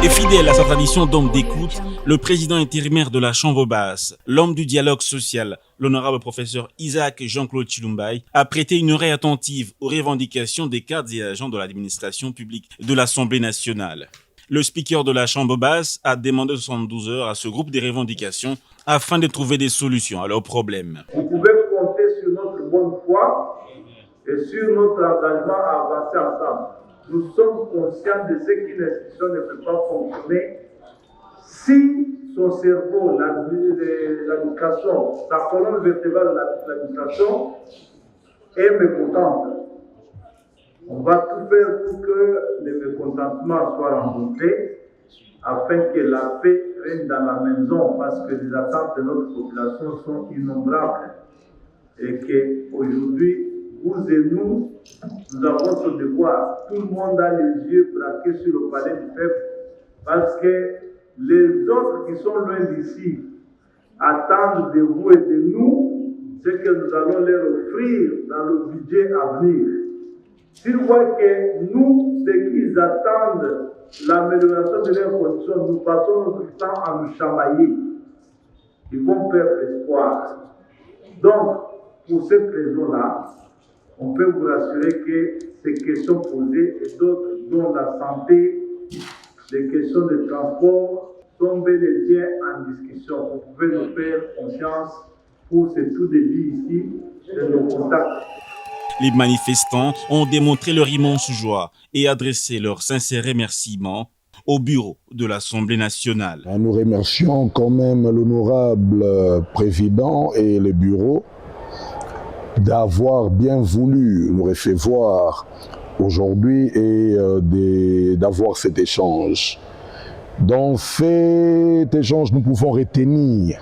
Et fidèle à sa tradition d'homme d'écoute, le président intérimaire de la Chambre basse, l'homme du dialogue social, l'honorable professeur Isaac Jean-Claude Chilumbaï, a prêté une oreille attentive aux revendications des cadres et agents de l'administration publique de l'Assemblée nationale. Le speaker de la Chambre basse a demandé 72 heures à ce groupe des revendications afin de trouver des solutions à leurs problèmes. Vous pouvez compter sur notre bonne foi et sur notre engagement à avancer ensemble. Nous sommes conscients de ce qu'une institution ne peut pas fonctionner si son cerveau, l'administration, la colonne vertébrale de l'administration est mécontente. On va tout faire pour que les mécontentements soient rencontrés afin que la paix règne dans la maison, parce que les attentes de notre population sont innombrables et qu'aujourd'hui, vous et nous avons ce devoir. Tout le monde a les yeux braqués sur le palais du peuple parce que les autres qui sont loin d'ici attendent de vous et de nous ce que nous allons leur offrir dans le budget à venir. S'ils voient que nous, ce qu'ils attendent, l'amélioration de leurs conditions, nous passons notre temps à nous chamailler, ils vont perdre espoir. Donc, pour cette raison-là, on peut vous rassurer que ces questions posées et d'autres, dont la santé, les questions de transport, sont bel et bien en discussion. Vous pouvez nous faire confiance pour ce tout début ici de nos contacts. Les manifestants ont démontré leur immense joie et adressé leurs sincères remerciements au bureau de l'Assemblée nationale. Nous remercions quand même l'honorable président et le bureau d'avoir bien voulu nous recevoir aujourd'hui et d'avoir cet échange. Dans cet échange, nous pouvons retenir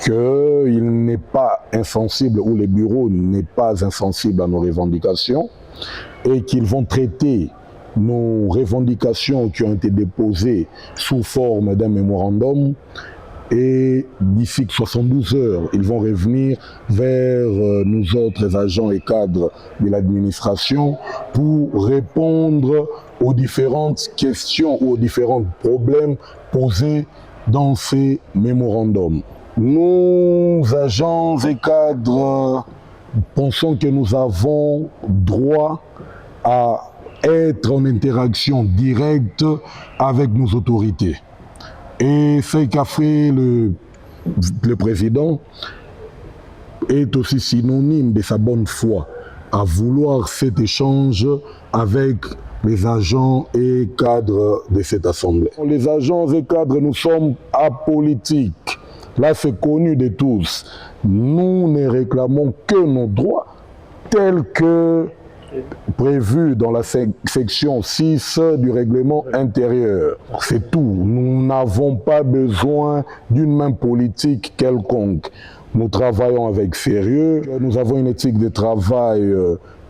qu'il n'est pas insensible, ou le bureau n'est pas insensible à nos revendications, et qu'ils vont traiter nos revendications qui ont été déposées sous forme d'un mémorandum, et d'ici 72 heures, ils vont revenir vers nous autres agents et cadres de l'administration pour répondre aux différentes questions ou aux différents problèmes posés dans ces mémorandums. Nous, agents et cadres, pensons que nous avons droit à être en interaction directe avec nos autorités. Et ce qu'a fait le président est aussi synonyme de sa bonne foi à vouloir cet échange avec les agents et cadres de cette assemblée. Les agents et cadres, nous sommes apolitiques. Là, c'est connu de tous. Nous ne réclamons que nos droits tels que prévu dans la section 6 du règlement intérieur. C'est tout. Nous n'avons pas besoin d'une main politique quelconque. Nous travaillons avec sérieux. Nous avons une éthique de travail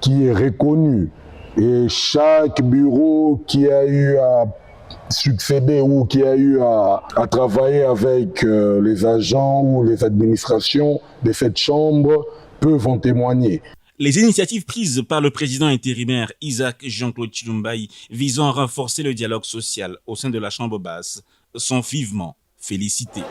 qui est reconnue. Et chaque bureau qui a eu à succéder ou qui a eu à travailler avec les agents ou les administrations de cette chambre peuvent en témoigner. Les initiatives prises par le président intérimaire Isaac Jean-Claude Chilumbaï visant à renforcer le dialogue social au sein de la Chambre basse sont vivement félicitées.